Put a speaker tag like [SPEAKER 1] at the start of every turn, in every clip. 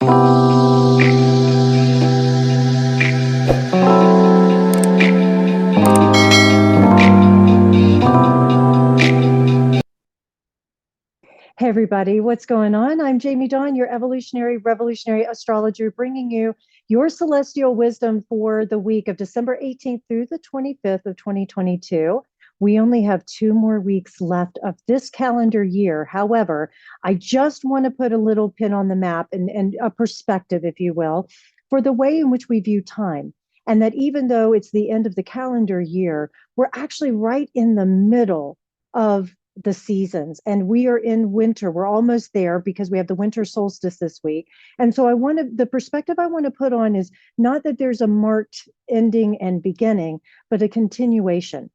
[SPEAKER 1] Hey everybody, what's going on? I'm Jamie Dawn, your evolutionary revolutionary astrologer, bringing you your celestial wisdom for the week of December 18th through the 25th of 2022. We only have 2 more weeks left of this calendar year. However, I just want to put a little pin on the map and a perspective, if you will, for the way in which we view time. And that even though it's the end of the calendar year, we're actually right in the middle of the seasons, and we are in winter. We're almost there because we have the winter solstice this week. And so the perspective I want to put on is not that there's a marked ending and beginning, but a continuation.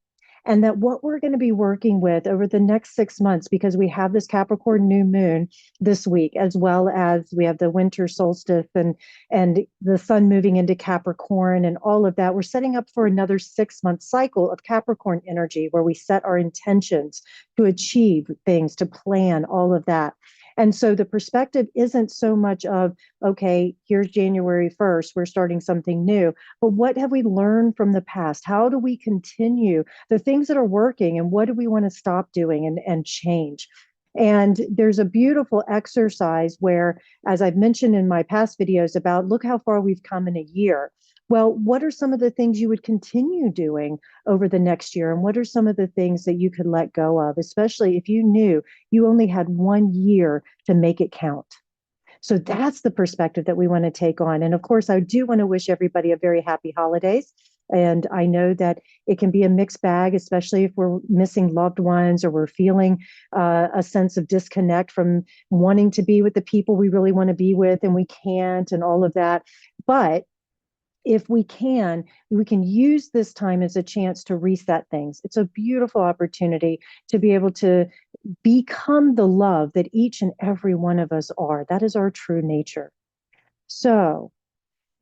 [SPEAKER 1] And that what we're going to be working with over the next 6 months, because we have this Capricorn new moon this week, as well as we have the winter solstice and the sun moving into Capricorn and all of that, we're setting up for another 6-month cycle of Capricorn energy where we set our intentions to achieve things, to plan all of that. And so the perspective isn't so much of, okay, here's January 1st, we're starting something new, but what have we learned from the past? How do we continue the things that are working, and what do we want to stop doing and change? And there's a beautiful exercise where, as I've mentioned in my past videos about, look how far we've come in a year. Well, what are some of the things you would continue doing over the next year? And what are some of the things that you could let go of, especially if you knew you only had 1 year to make it count? So that's the perspective that we want to take on. And of course, I do want to wish everybody a very happy holidays. And I know that it can be a mixed bag, especially if we're missing loved ones or we're feeling a sense of disconnect from wanting to be with the people we really want to be with and we can't, and all of that. But if we can use this time as a chance to reset things. It's a beautiful opportunity to be able to become the love that each and every one of us are. That is our true nature. So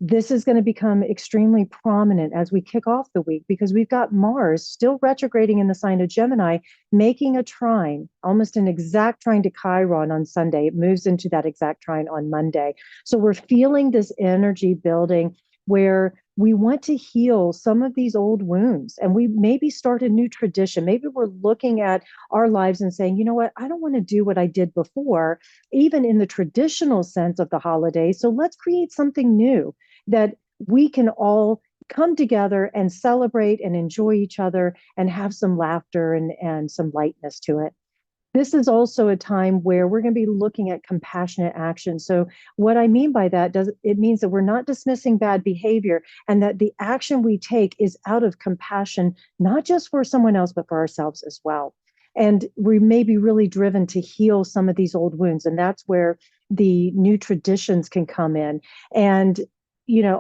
[SPEAKER 1] this is going to become extremely prominent as we kick off the week, because we've got Mars still retrograding in the sign of Gemini, making a trine, almost an exact trine to Chiron on Sunday. It moves into that exact trine on Monday. So we're feeling this energy building where we want to heal some of these old wounds, and we maybe start a new tradition. Maybe we're looking at our lives and saying, you know what, I don't want to do what I did before, even in the traditional sense of the holiday. So let's create something new that we can all come together and celebrate and enjoy each other and have some laughter and some lightness to it. This is also a time where we're going to be looking at compassionate action. So what I mean by that, it means that we're not dismissing bad behavior, and that the action we take is out of compassion, not just for someone else, but for ourselves as well. And we may be really driven to heal some of these old wounds. And that's where the new traditions can come in. And,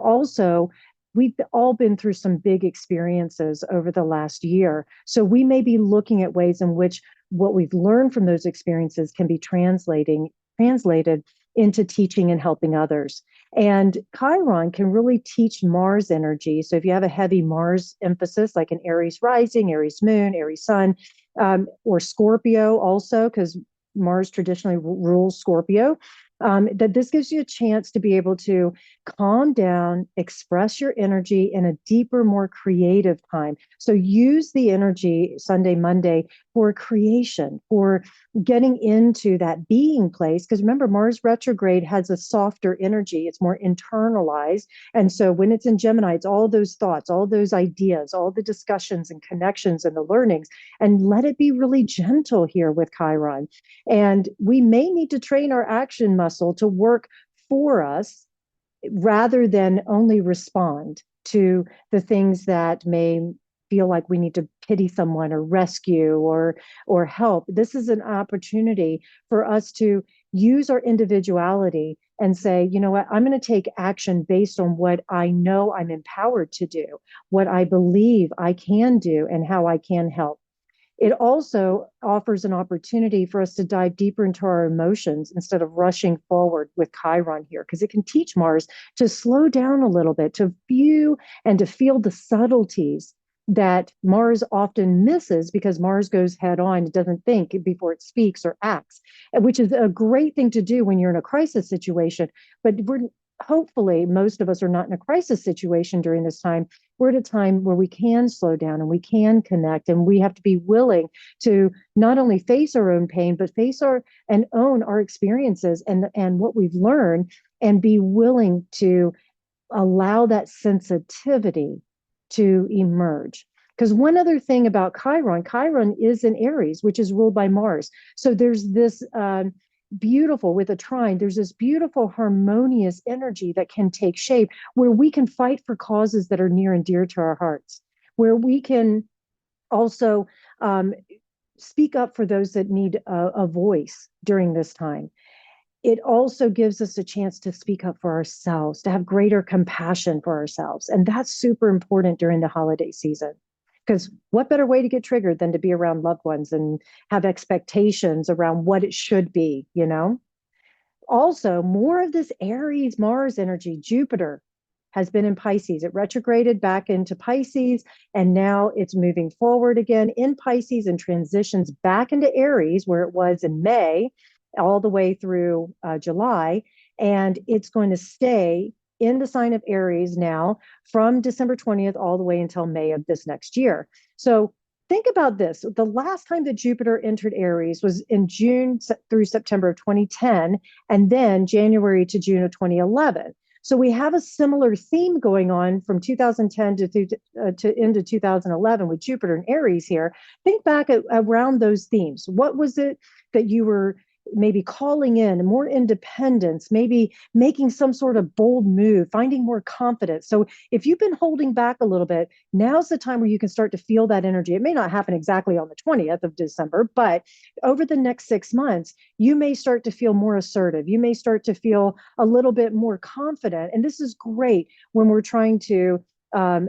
[SPEAKER 1] also, we've all been through some big experiences over the last year. So we may be looking at ways in which what we've learned from those experiences can be translated into teaching and helping others. And Chiron can really teach Mars energy. So if you have a heavy Mars emphasis, like an Aries rising, Aries moon, Aries sun, or Scorpio also, because Mars traditionally rules Scorpio, that this gives you a chance to be able to calm down, express your energy in a deeper, more creative time. So use the energy Sunday, Monday for creation, for getting into that being place. Because remember, Mars retrograde has a softer energy. It's more internalized. And so when it's in Gemini, it's all those thoughts, all those ideas, all the discussions and connections and the learnings. And let it be really gentle here with Chiron. And we may need to train our action muscle to work for us rather than only respond to the things that may feel like we need to pity someone or rescue or help. This is an opportunity for us to use our individuality and say, you know what, I'm going to take action based on what I know I'm empowered to do, what I believe I can do, and how I can help. It also offers an opportunity for us to dive deeper into our emotions instead of rushing forward with Chiron here, because it can teach Mars to slow down a little bit, to view and to feel the subtleties that Mars often misses because Mars goes head on. It doesn't think before it speaks or acts, which is a great thing to do when you're in a crisis situation. But hopefully, most of us are not in a crisis situation during this time. We're at a time where we can slow down and we can connect, and we have to be willing to not only face our own pain, but face our and own our experiences and what we've learned, and be willing to allow that sensitivity to emerge. Because one other thing about Chiron is in Aries, which is ruled by Mars. So there's this beautiful, with a trine, there's this beautiful harmonious energy that can take shape where we can fight for causes that are near and dear to our hearts, where we can also speak up for those that need a voice during this time. It also gives us a chance to speak up for ourselves, to have greater compassion for ourselves. And that's super important during the holiday season. Because what better way to get triggered than to be around loved ones and have expectations around what it should be, you know? Also, more of this Aries Mars energy. Jupiter has been in Pisces. It retrograded back into Pisces, and now it's moving forward again in Pisces and transitions back into Aries, where it was in May, all the way through July. And it's going to stay in the sign of Aries now from December 20th all the way until May of this next year. So think about this. The last time that Jupiter entered Aries was in June through September of 2010, and then January to June of 2011. So we have a similar theme going on from 2010 to into 2011 with Jupiter and Aries here. Think back around those themes. What was it that you were maybe calling in more independence, maybe making some sort of bold move, finding more confidence? So if you've been holding back a little bit, now's the time where you can start to feel that energy. It may not happen exactly on the 20th of December, but over the next 6 months, you may start to feel more assertive. You may start to feel a little bit more confident. And this is great when we're trying to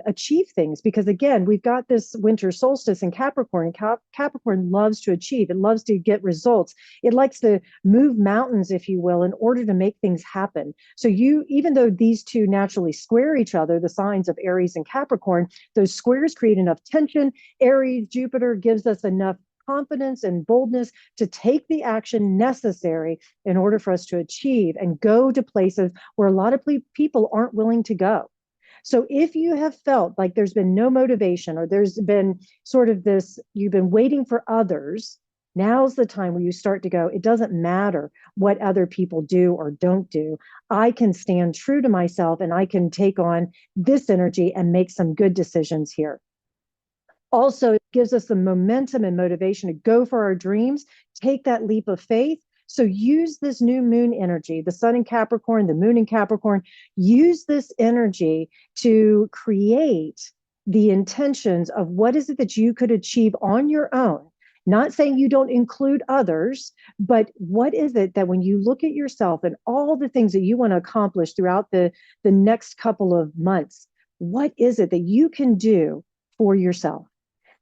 [SPEAKER 1] achieve things, because again, we've got this winter solstice in Capricorn, and Capricorn loves to achieve. It loves to get results. It likes to move mountains, if you will, in order to make things happen. So even though these two naturally square each other, the signs of Aries and Capricorn, those squares create enough tension. Aries, Jupiter gives us enough confidence and boldness to take the action necessary in order for us to achieve and go to places where a lot of people aren't willing to go. So if you have felt like there's been no motivation, or there's been sort of this, you've been waiting for others, now's the time where you start to go, it doesn't matter what other people do or don't do. I can stand true to myself, and I can take on this energy and make some good decisions here. Also, it gives us the momentum and motivation to go for our dreams, take that leap of faith. So use this new moon energy, the sun in Capricorn, the moon in Capricorn, use this energy to create the intentions of what is it that you could achieve on your own. Not saying you don't include others, but what is it that when you look at yourself and all the things that you want to accomplish throughout the next couple of months, what is it that you can do for yourself?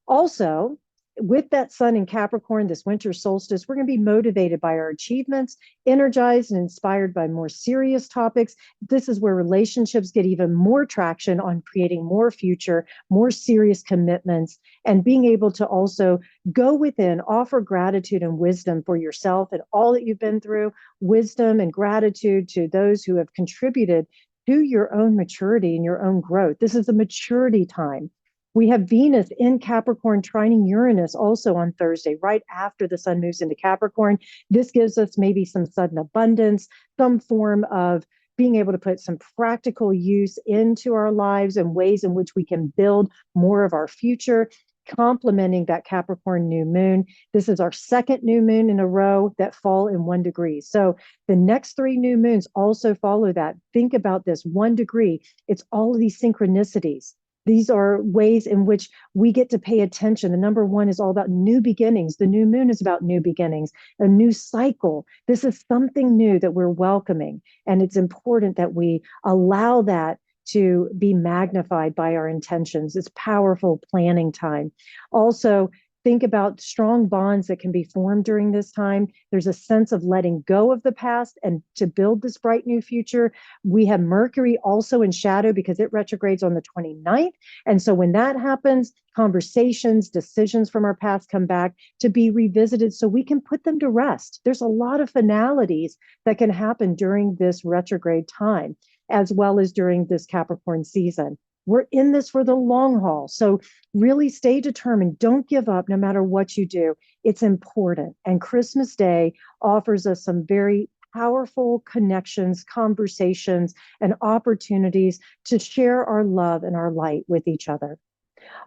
[SPEAKER 1] Also, with that sun in Capricorn, this winter solstice, we're going to be motivated by our achievements, energized and inspired by more serious topics. This is where relationships get even more traction on creating more future, more serious commitments, and being able to also go within, offer gratitude and wisdom for yourself and all that you've been through, wisdom and gratitude to those who have contributed to your own maturity and your own growth. This is a maturity time. We have Venus in Capricorn trining Uranus also on Thursday, right after the sun moves into Capricorn. This gives us maybe some sudden abundance, some form of being able to put some practical use into our lives and ways in which we can build more of our future, complementing that Capricorn new moon. This is our second new moon in a row that fall in 1 degree. So the next 3 new moons also follow that. Think about this 1 degree. It's all of these synchronicities. These are ways in which we get to pay attention. The number 1 is all about new beginnings. The new moon is about new beginnings, a new cycle. This is something new that we're welcoming. And it's important that we allow that to be magnified by our intentions. It's powerful planning time. Also, Think about strong bonds that can be formed during this time. There's a sense of letting go of the past and to build this bright new future. We have Mercury also in shadow because it retrogrades on the 29th. And so when that happens, conversations, decisions from our past come back to be revisited so we can put them to rest. There's a lot of finalities that can happen during this retrograde time, as well as during this Capricorn season. We're in this for the long haul. So really stay determined. Don't give up no matter what you do. It's important. And Christmas Day offers us some very powerful connections, conversations, and opportunities to share our love and our light with each other.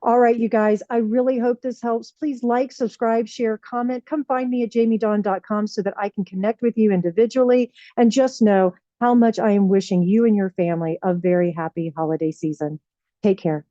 [SPEAKER 1] All right, you guys, I really hope this helps. Please like, subscribe, share, comment. Come find me at jamiedawn.com so that I can connect with you individually. And just know how much I am wishing you and your family a very happy holiday season. Take care.